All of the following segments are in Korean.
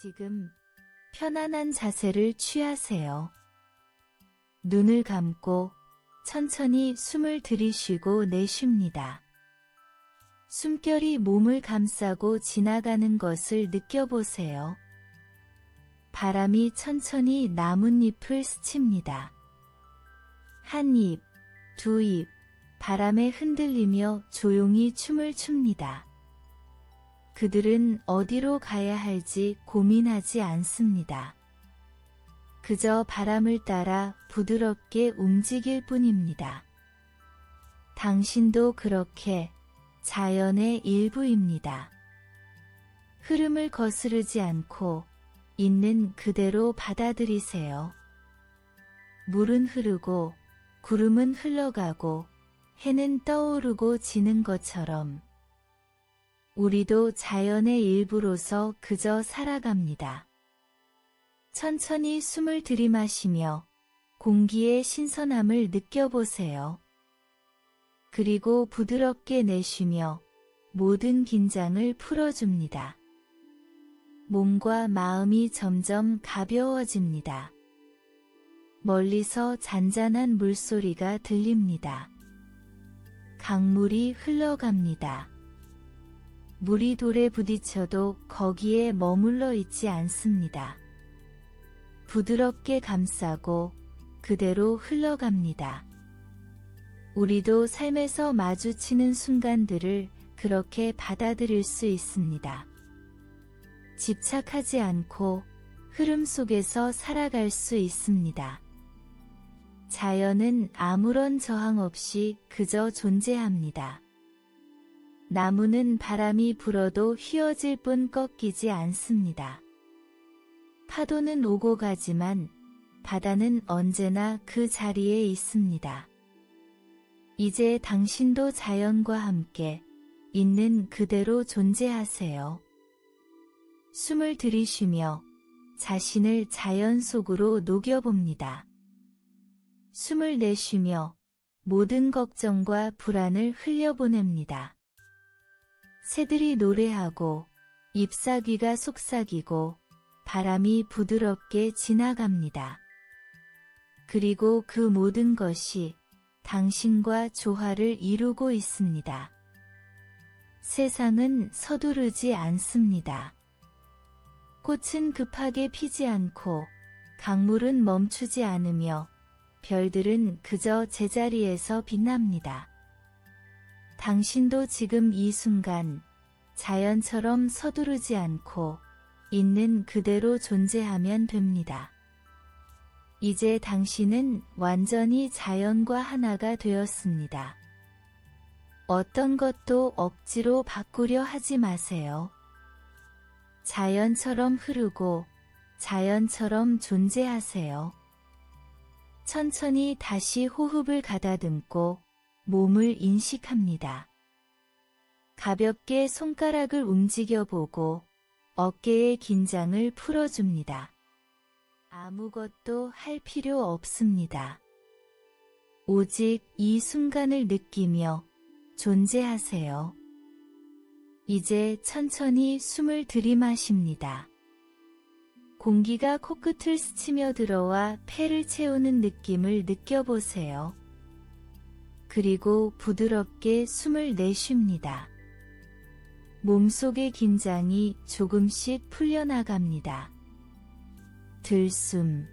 지금 편안한 자세를 취하세요. 눈을 감고 천천히 숨을 들이쉬고 내쉽니다. 숨결이 몸을 감싸고 지나가는 것을 느껴보세요. 바람이 천천히 나뭇잎을 스칩니다. 한 잎, 두 잎, 바람에 흔들리며 조용히 춤을 춥니다. 그들은 어디로 가야 할지 고민하지 않습니다. 그저 바람을 따라 부드럽게 움직일 뿐입니다. 당신도 그렇게 자연의 일부입니다. 흐름을 거스르지 않고 있는 그대로 받아들이세요. 물은 흐르고 구름은 흘러가고 해는 떠오르고 지는 것처럼 우리도 자연의 일부로서 그저 살아갑니다. 천천히 숨을 들이마시며 공기의 신선함을 느껴보세요. 그리고 부드럽게 내쉬며 모든 긴장을 풀어줍니다. 몸과 마음이 점점 가벼워집니다. 멀리서 잔잔한 물소리가 들립니다. 강물이 흘러갑니다. 물이 돌에 부딪혀도 거기에 머물러 있지 않습니다. 부드럽게 감싸고 그대로 흘러갑니다. 우리도 삶에서 마주치는 순간들을 그렇게 받아들일 수 있습니다. 집착하지 않고 흐름 속에서 살아갈 수 있습니다. 자연은 아무런 저항 없이 그저 존재합니다. 나무는 바람이 불어도 휘어질 뿐 꺾이지 않습니다. 파도는 오고 가지만 바다는 언제나 그 자리에 있습니다. 이제 당신도 자연과 함께 있는 그대로 존재하세요. 숨을 들이쉬며 자신을 자연 속으로 녹여봅니다. 숨을 내쉬며 모든 걱정과 불안을 흘려보냅니다. 새들이 노래하고 잎사귀가 속삭이고 바람이 부드럽게 지나갑니다. 그리고 그 모든 것이 당신과 조화를 이루고 있습니다. 세상은 서두르지 않습니다. 꽃은 급하게 피지 않고 강물은 멈추지 않으며 별들은 그저 제자리에서 빛납니다. 당신도 지금 이 순간 자연처럼 서두르지 않고 있는 그대로 존재하면 됩니다. 이제 당신은 완전히 자연과 하나가 되었습니다. 어떤 것도 억지로 바꾸려 하지 마세요. 자연처럼 흐르고 자연처럼 존재하세요. 천천히 다시 호흡을 가다듬고 몸을 인식합니다. 가볍게 손가락을 움직여보고 어깨의 긴장을 풀어줍니다. 아무것도 할 필요 없습니다. 오직 이 순간을 느끼며 존재하세요. 이제 천천히 숨을 들이마십니다. 공기가 코끝을 스치며 들어와 폐를 채우는 느낌을 느껴보세요. 그리고 부드럽게 숨을 내쉽니다. 몸속의 긴장이 조금씩 풀려나갑니다. 들숨,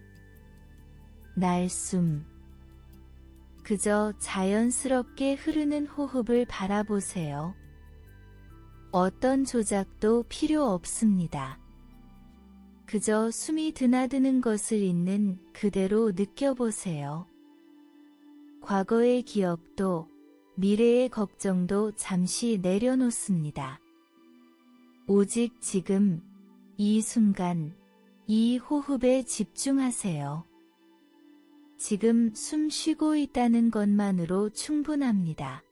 날숨. 그저 자연스럽게 흐르는 호흡을 바라보세요. 어떤 조작도 필요 없습니다. 그저 숨이 드나드는 것을 있는 그대로 느껴보세요. 과거의 기억도 미래의 걱정도 잠시 내려놓습니다. 오직 지금, 이 순간, 이 호흡에 집중하세요. 지금 숨 쉬고 있다는 것만으로 충분합니다.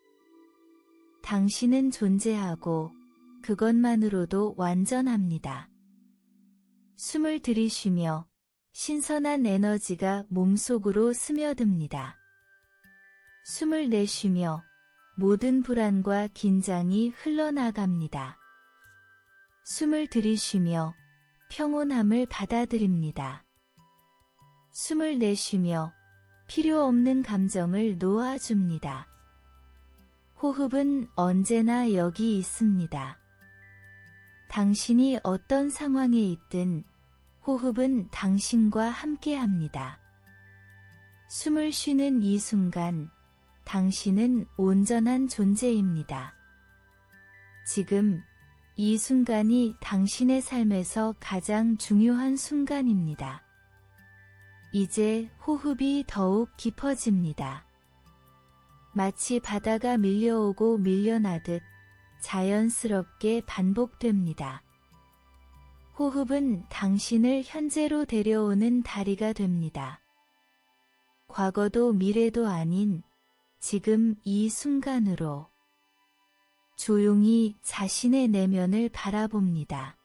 당신은 존재하고 그것만으로도 완전합니다. 숨을 들이쉬며 신선한 에너지가 몸속으로 스며듭니다. 숨을 내쉬며 모든 불안과 긴장이 흘러나갑니다. 숨을 들이쉬며 평온함을 받아들입니다. 숨을 내쉬며 필요 없는 감정을 놓아줍니다. 호흡은 언제나 여기 있습니다. 당신이 어떤 상황에 있든 호흡은 당신과 함께합니다. 숨을 쉬는 이 순간 당신은 온전한 존재입니다. 지금 이 순간이 당신의 삶에서 가장 중요한 순간입니다. 이제 호흡이 더욱 깊어집니다. 마치 바다가 밀려오고 밀려나듯 자연스럽게 반복됩니다. 호흡은 당신을 현재로 데려오는 다리가 됩니다. 과거도 미래도 아닌 지금 이 순간으로 조용히 자신의 내면을 바라봅니다.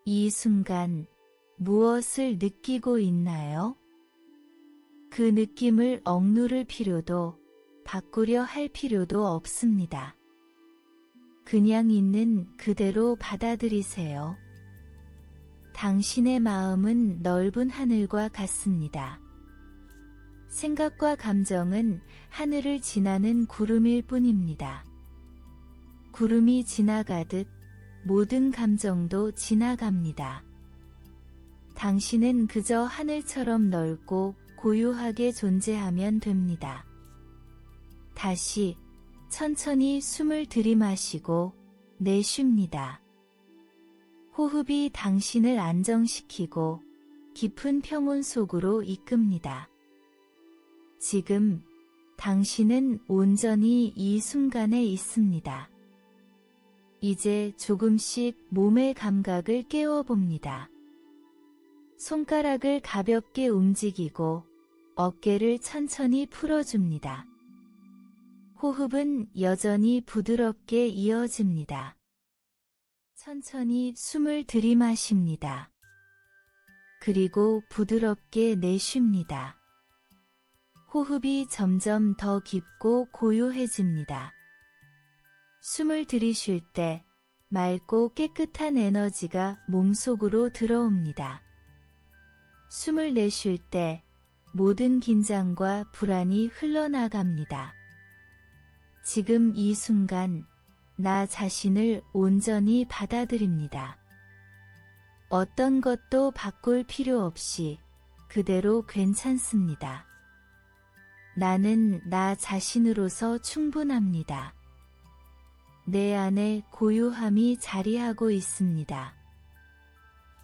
이 순간 무엇을 느끼고 있나요? 그 느낌을 억누를 필요도 바꾸려 할 필요도 없습니다. 그냥 있는 그대로 받아들이세요. 당신의 마음은 넓은 하늘과 같습니다. 생각과 감정은 하늘을 지나는 구름일 뿐입니다. 구름이 지나가듯 모든 감정도 지나갑니다. 당신은 그저 하늘처럼 넓고 고요하게 존재하면 됩니다. 다시 천천히 숨을 들이마시고 내쉽니다. 호흡이 당신을 안정시키고 깊은 평온 속으로 이끕니다. 지금 당신은 온전히 이 순간에 있습니다. 이제 조금씩 몸의 감각을 깨워봅니다. 손가락을 가볍게 움직이고 어깨를 천천히 풀어줍니다. 호흡은 여전히 부드럽게 이어집니다. 천천히 숨을 들이마십니다. 그리고 부드럽게 내쉽니다. 호흡이 점점 더 깊고 고요해집니다. 숨을 들이쉴 때 맑고 깨끗한 에너지가 몸속으로 들어옵니다. 숨을 내쉴 때 모든 긴장과 불안이 흘러나갑니다. 지금 이 순간 나 자신을 온전히 받아들입니다. 어떤 것도 바꿀 필요 없이 그대로 괜찮습니다. 나는 나 자신으로서 충분합니다. 내 안에 고요함이 자리하고 있습니다.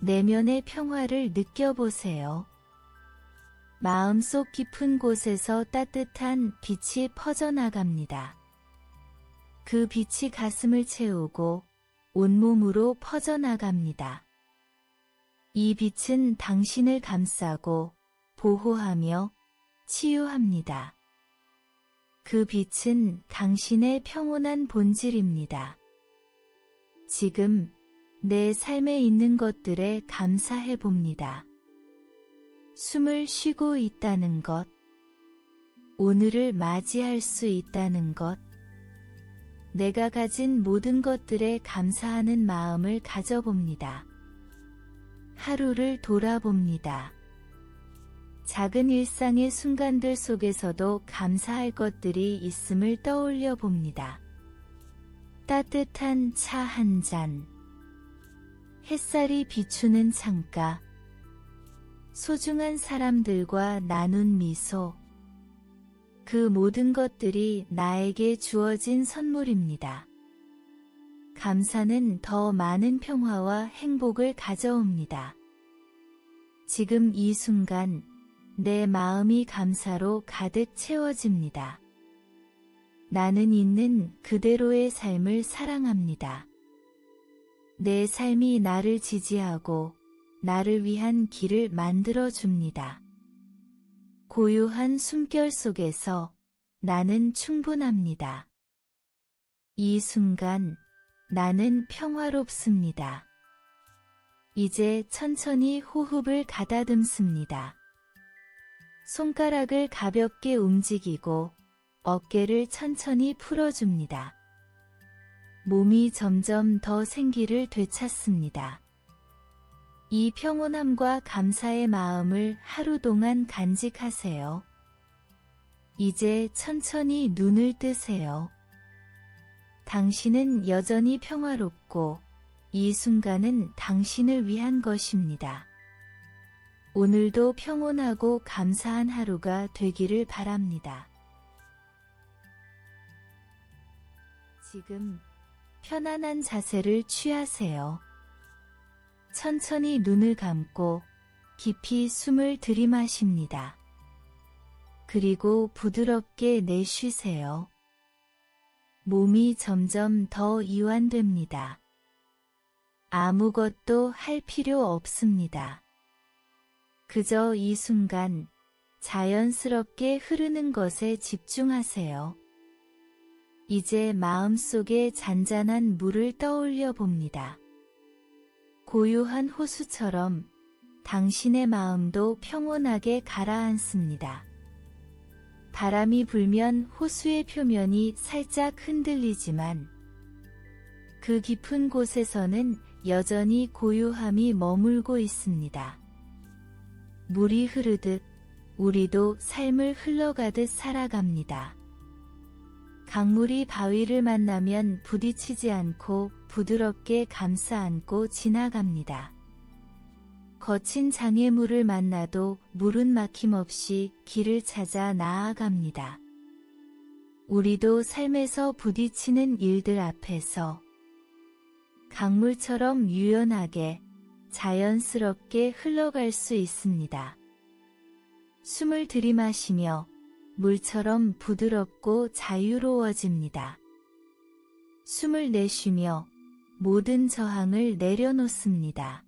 내면의 평화를 느껴보세요. 마음속 깊은 곳에서 따뜻한 빛이 퍼져나갑니다. 그 빛이 가슴을 채우고 온몸으로 퍼져나갑니다. 이 빛은 당신을 감싸고 보호하며 치유합니다. 그 빛은 당신의 평온한 본질입니다. 지금 내 삶에 있는 것들에 감사해 봅니다. 숨을 쉬고 있다는 것, 오늘을 맞이할 수 있다는 것, 내가 가진 모든 것들에 감사하는 마음을 가져봅니다. 하루를 돌아봅니다. 작은 일상의 순간들 속에서도 감사할 것들이 있음을 떠올려 봅니다. 따뜻한 차 한 잔, 햇살이 비추는 창가, 소중한 사람들과 나눈 미소, 그 모든 것들이 나에게 주어진 선물입니다. 감사는 더 많은 평화와 행복을 가져옵니다. 지금 이 순간 내 마음이 감사로 가득 채워집니다. 나는 있는 그대로의 삶을 사랑합니다. 내 삶이 나를 지지하고 나를 위한 길을 만들어줍니다. 고요한 숨결 속에서 나는 충분합니다. 이 순간 나는 평화롭습니다. 이제 천천히 호흡을 가다듬습니다. 손가락을 가볍게 움직이고 어깨를 천천히 풀어줍니다. 몸이 점점 더 생기를 되찾습니다. 이 평온함과 감사의 마음을 하루 동안 간직하세요. 이제 천천히 눈을 뜨세요. 당신은 여전히 평화롭고 이 순간은 당신을 위한 것입니다. 오늘도 평온하고 감사한 하루가 되기를 바랍니다. 지금 편안한 자세를 취하세요. 천천히 눈을 감고 깊이 숨을 들이마십니다. 그리고 부드럽게 내쉬세요. 몸이 점점 더 이완됩니다. 아무것도 할 필요 없습니다. 그저 이 순간 자연스럽게 흐르는 것에 집중하세요. 이제 마음속에 잔잔한 물을 떠올려 봅니다. 고요한 호수처럼 당신의 마음도 평온하게 가라앉습니다. 바람이 불면 호수의 표면이 살짝 흔들리지만 그 깊은 곳에서는 여전히 고요함이 머물고 있습니다. 물이 흐르듯 우리도 삶을 흘러가듯 살아갑니다. 강물이 바위를 만나면 부딪히지 않고 부드럽게 감싸 안고 지나갑니다. 거친 장애물을 만나도 물은 막힘없이 길을 찾아 나아갑니다. 우리도 삶에서 부딪히는 일들 앞에서 강물처럼 유연하게 자연스럽게 흘러갈 수 있습니다. 숨을 들이마시며 물처럼 부드럽고 자유로워집니다. 숨을 내쉬며 모든 저항을 내려놓습니다.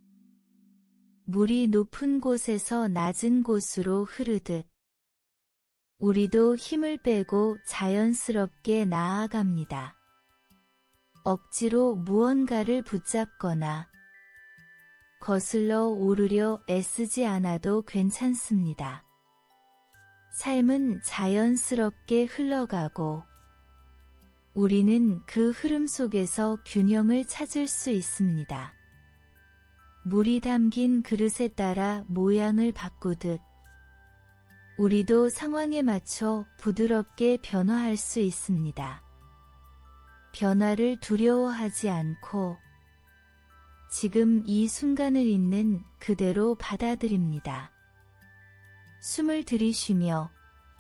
물이 높은 곳에서 낮은 곳으로 흐르듯 우리도 힘을 빼고 자연스럽게 나아갑니다. 억지로 무언가를 붙잡거나 거슬러 오르려 애쓰지 않아도 괜찮습니다. 삶은 자연스럽게 흘러가고 우리는 그 흐름 속에서 균형을 찾을 수 있습니다. 물이 담긴 그릇에 따라 모양을 바꾸듯 우리도 상황에 맞춰 부드럽게 변화할 수 있습니다. 변화를 두려워하지 않고 지금 이 순간을 있는 그대로 받아들입니다. 숨을 들이쉬며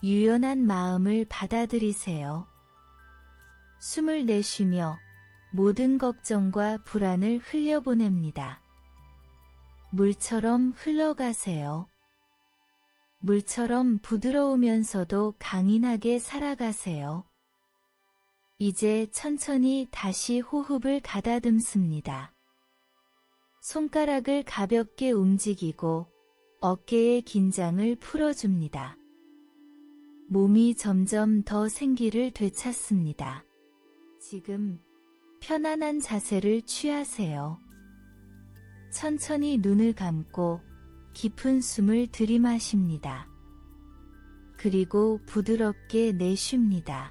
유연한 마음을 받아들이세요. 숨을 내쉬며 모든 걱정과 불안을 흘려보냅니다. 물처럼 흘러가세요. 물처럼 부드러우면서도 강인하게 살아가세요. 이제 천천히 다시 호흡을 가다듬습니다. 손가락을 가볍게 움직이고 어깨의 긴장을 풀어줍니다. 몸이 점점 더 생기를 되찾습니다. 지금 편안한 자세를 취하세요. 천천히 눈을 감고 깊은 숨을 들이마십니다. 그리고 부드럽게 내쉽니다.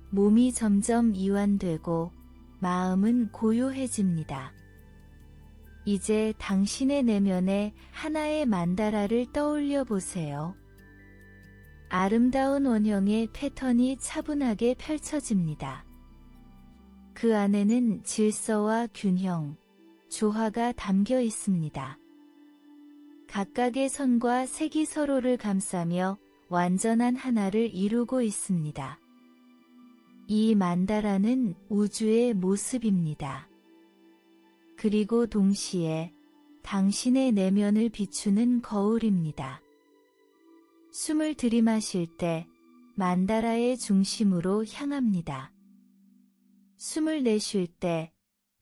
몸이 점점 이완되고 마음은 고요해집니다. 이제 당신의 내면에 하나의 만다라를 떠올려 보세요. 아름다운 원형의 패턴이 차분하게 펼쳐집니다. 그 안에는 질서와 균형, 조화가 담겨 있습니다. 각각의 선과 색이 서로를 감싸며 완전한 하나를 이루고 있습니다. 이 만다라는 우주의 모습입니다. 그리고 동시에 당신의 내면을 비추는 거울입니다. 숨을 들이마실 때 만다라의 중심으로 향합니다. 숨을 내쉴 때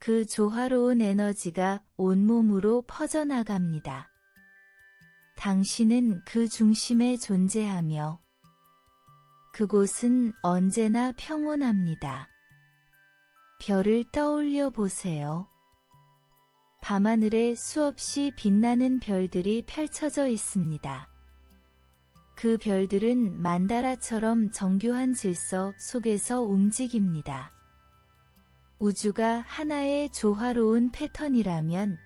그 조화로운 에너지가 온몸으로 퍼져나갑니다. 당신은 그 중심에 존재하며 그곳은 언제나 평온합니다. 별을 떠올려 보세요. 밤하늘에 수없이 빛나는 별들이 펼쳐져 있습니다. 그 별들은 만다라처럼 정교한 질서 속에서 움직입니다. 우주가 하나의 조화로운 패턴이라면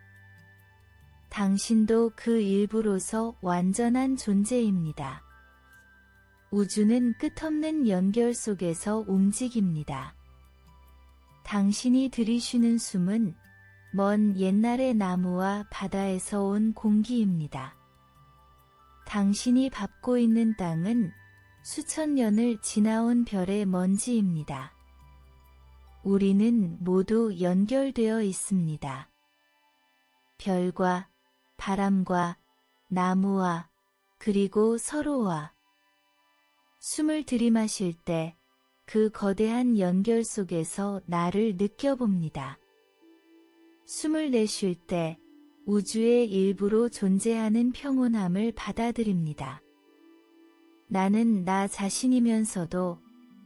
당신도 그 일부로서 완전한 존재입니다. 우주는 끝없는 연결 속에서 움직입니다. 당신이 들이쉬는 숨은 먼 옛날의 나무와 바다에서 온 공기입니다. 당신이 밟고 있는 땅은 수천 년을 지나온 별의 먼지입니다. 우리는 모두 연결되어 있습니다. 별과 바람과 나무와 그리고 서로와. 숨을 들이마실 때 그 거대한 연결 속에서 나를 느껴봅니다. 숨을 내쉴 때 우주의 일부로 존재하는 평온함을 받아들입니다. 나는 나 자신이면서도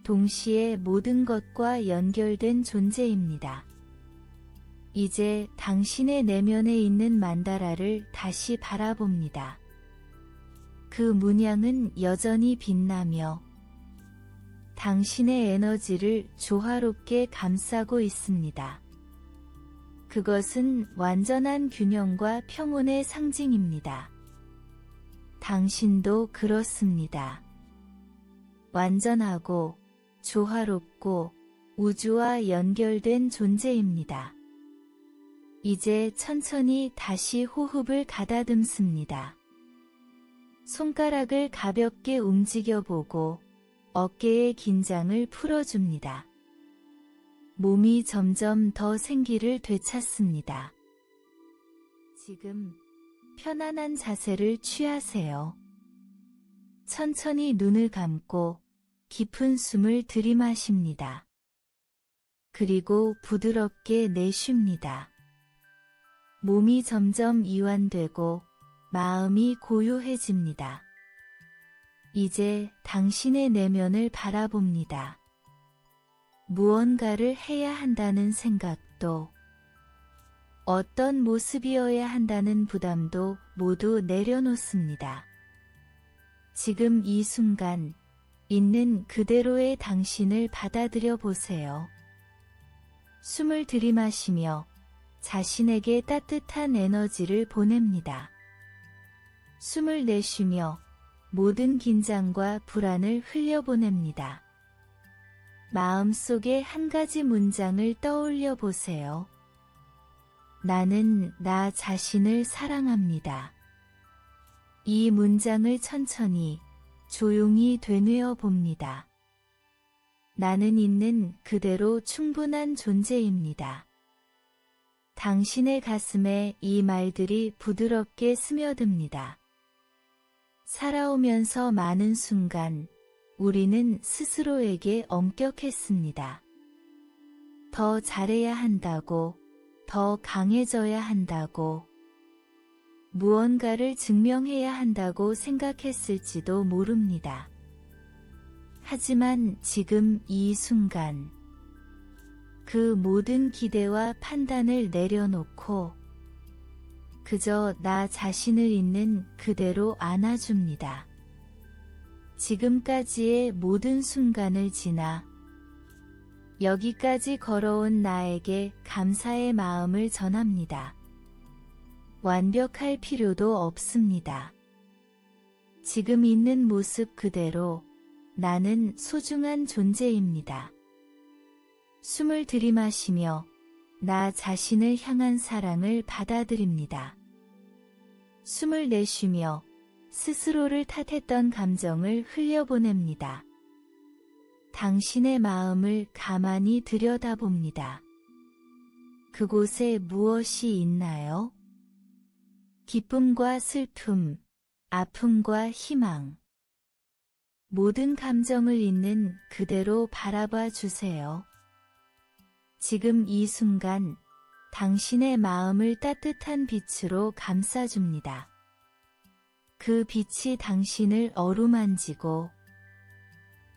동시에 모든 것과 연결된 존재입니다. 이제 당신의 내면에 있는 만다라를 다시 바라봅니다. 그 문양은 여전히 빛나며 당신의 에너지를 조화롭게 감싸고 있습니다. 그것은 완전한 균형과 평온의 상징입니다. 당신도 그렇습니다. 완전하고 조화롭고 우주와 연결된 존재입니다. 이제 천천히 다시 호흡을 가다듬습니다. 손가락을 가볍게 움직여보고 어깨의 긴장을 풀어줍니다. 몸이 점점 더 생기를 되찾습니다. 지금 편안한 자세를 취하세요. 천천히 눈을 감고 깊은 숨을 들이마십니다. 그리고 부드럽게 내쉽니다. 몸이 점점 이완되고 마음이 고요해집니다. 이제 당신의 내면을 바라봅니다. 무언가를 해야 한다는 생각도, 어떤 모습이어야 한다는 부담도 모두 내려놓습니다. 지금 이 순간, 있는 그대로의 당신을 받아들여 보세요. 숨을 들이마시며 자신에게 따뜻한 에너지를 보냅니다. 숨을 내쉬며 모든 긴장과 불안을 흘려보냅니다. 마음속에 한 가지 문장을 떠올려 보세요. 나는 나 자신을 사랑합니다. 이 문장을 천천히, 조용히 되뇌어 봅니다. 나는 있는 그대로 충분한 존재입니다. 당신의 가슴에 이 말들이 부드럽게 스며듭니다. 살아오면서 많은 순간 우리는 스스로에게 엄격했습니다. 더 잘해야 한다고, 더 강해져야 한다고, 무언가를 증명해야 한다고 생각했을지도 모릅니다. 하지만 지금 이 순간, 그 모든 기대와 판단을 내려놓고 그저 나 자신을 있는 그대로 안아줍니다. 지금까지의 모든 순간을 지나 여기까지 걸어온 나에게 감사의 마음을 전합니다. 완벽할 필요도 없습니다. 지금 있는 모습 그대로 나는 소중한 존재입니다. 숨을 들이마시며 나 자신을 향한 사랑을 받아들입니다. 숨을 내쉬며 스스로를 탓했던 감정을 흘려보냅니다. 당신의 마음을 가만히 들여다봅니다. 그곳에 무엇이 있나요? 기쁨과 슬픔, 아픔과 희망. 모든 감정을 있는 그대로 바라봐 주세요. 지금 이 순간 당신의 마음을 따뜻한 빛으로 감싸줍니다. 그 빛이 당신을 어루만지고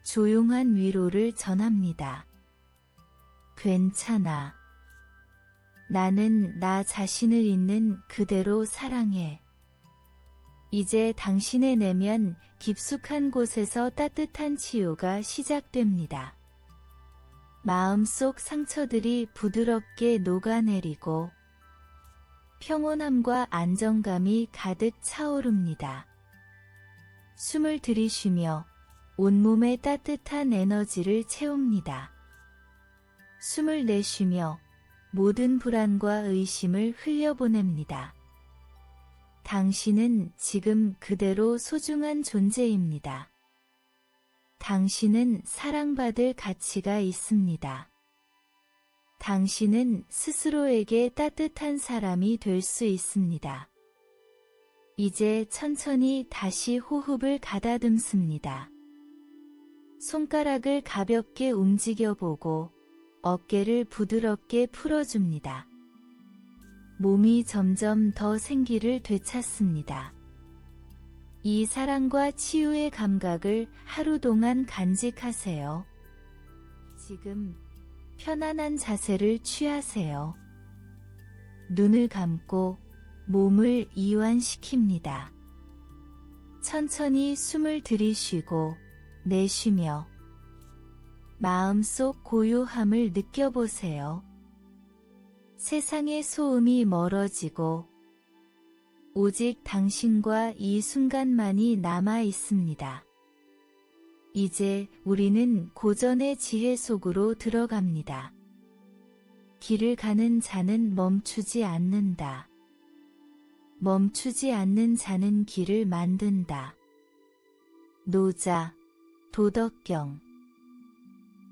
조용한 위로를 전합니다. 괜찮아. 나는 나 자신을 있는 그대로 사랑해. 이제 당신의 내면 깊숙한 곳에서 따뜻한 치유가 시작됩니다. 마음속 상처들이 부드럽게 녹아내리고 평온함과 안정감이 가득 차오릅니다. 숨을 들이쉬며 온몸에 따뜻한 에너지를 채웁니다. 숨을 내쉬며 모든 불안과 의심을 흘려보냅니다. 당신은 지금 그대로 소중한 존재입니다. 당신은 사랑받을 가치가 있습니다. 당신은 스스로에게 따뜻한 사람이 될 수 있습니다. 이제 천천히 다시 호흡을 가다듬습니다. 손가락을 가볍게 움직여보고 어깨를 부드럽게 풀어줍니다. 몸이 점점 더 생기를 되찾습니다. 이 사랑과 치유의 감각을 하루 동안 간직하세요. 지금 편안한 자세를 취하세요. 눈을 감고 몸을 이완시킵니다. 천천히 숨을 들이쉬고 내쉬며 마음속 고요함을 느껴보세요. 세상의 소음이 멀어지고 오직 당신과 이 순간만이 남아 있습니다. 이제 우리는 고전의 지혜 속으로 들어갑니다. 길을 가는 자는 멈추지 않는다. 멈추지 않는 자는 길을 만든다. 노자, 도덕경.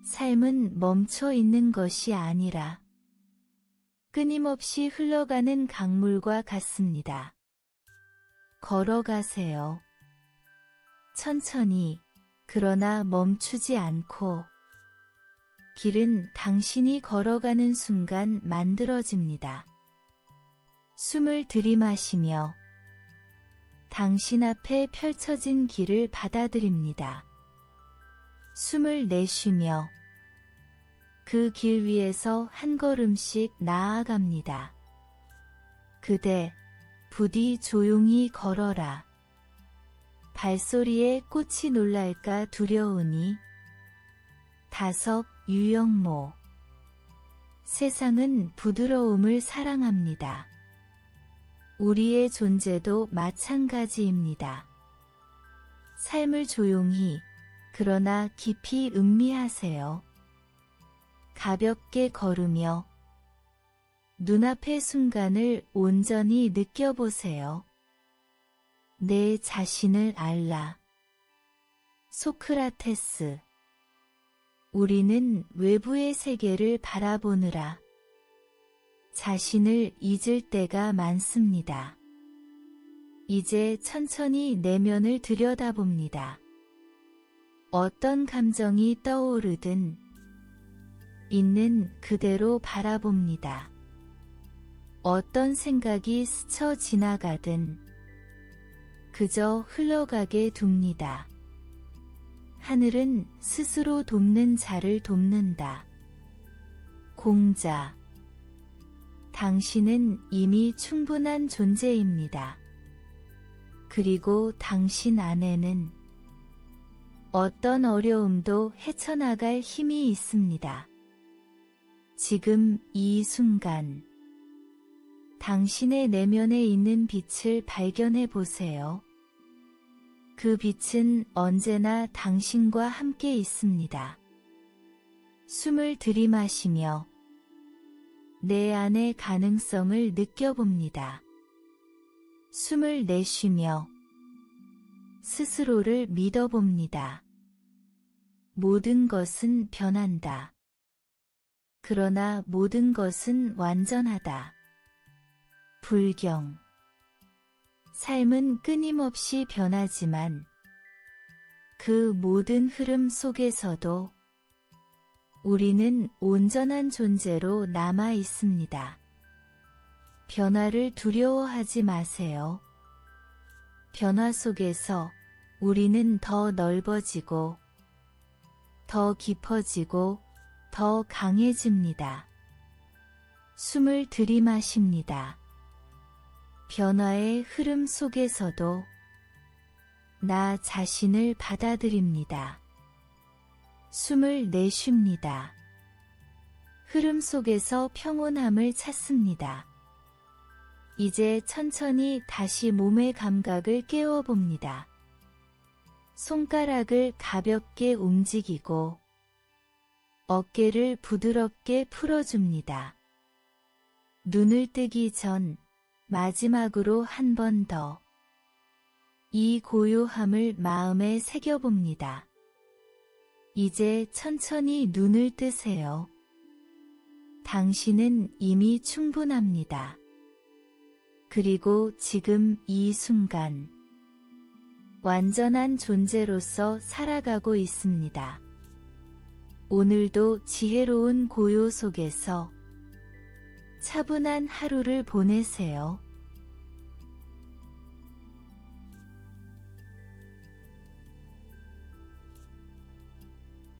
삶은 멈춰 있는 것이 아니라 끊임없이 흘러가는 강물과 같습니다. 걸어가세요. 천천히, 그러나 멈추지 않고. 길은 당신이 걸어가는 순간 만들어집니다. 숨을 들이마시며 당신 앞에 펼쳐진 길을 받아들입니다. 숨을 내쉬며 그 길 위에서 한 걸음씩 나아갑니다. 그대, 부디 조용히 걸어라. 발소리에 꽃이 놀랄까 두려우니. 다섯, 유영모. 세상은 부드러움을 사랑합니다. 우리의 존재도 마찬가지입니다. 삶을 조용히, 그러나 깊이 음미하세요. 가볍게 걸으며 눈앞의 순간을 온전히 느껴보세요. 내 자신을 알라. 소크라테스. 우리는 외부의 세계를 바라보느라 자신을 잊을 때가 많습니다. 이제 천천히 내면을 들여다봅니다. 어떤 감정이 떠오르든 있는 그대로 바라봅니다. 어떤 생각이 스쳐 지나가든 그저 흘러가게 둡니다. 하늘은 스스로 돕는 자를 돕는다. 공자. 당신은 이미 충분한 존재입니다. 그리고 당신 안에는 어떤 어려움도 헤쳐나갈 힘이 있습니다. 지금 이 순간 당신의 내면에 있는 빛을 발견해 보세요. 그 빛은 언제나 당신과 함께 있습니다. 숨을 들이마시며 내 안의 가능성을 느껴봅니다. 숨을 내쉬며 스스로를 믿어봅니다. 모든 것은 변한다. 그러나 모든 것은 완전하다. 불경. 삶은 끊임없이 변하지만 그 모든 흐름 속에서도 우리는 온전한 존재로 남아 있습니다. 변화를 두려워하지 마세요. 변화 속에서 우리는 더 넓어지고 더 깊어지고 더 강해집니다. 숨을 들이마십니다. 변화의 흐름 속에서도 나 자신을 받아들입니다. 숨을 내쉽니다. 흐름 속에서 평온함을 찾습니다. 이제 천천히 다시 몸의 감각을 깨워봅니다. 손가락을 가볍게 움직이고 어깨를 부드럽게 풀어줍니다. 눈을 뜨기 전 마지막으로 한 번 더 이 고요함을 마음에 새겨봅니다. 이제 천천히 눈을 뜨세요. 당신은 이미 충분합니다. 그리고 지금 이 순간 완전한 존재로서 살아가고 있습니다. 오늘도 지혜로운 고요 속에서 차분한 하루를 보내세요.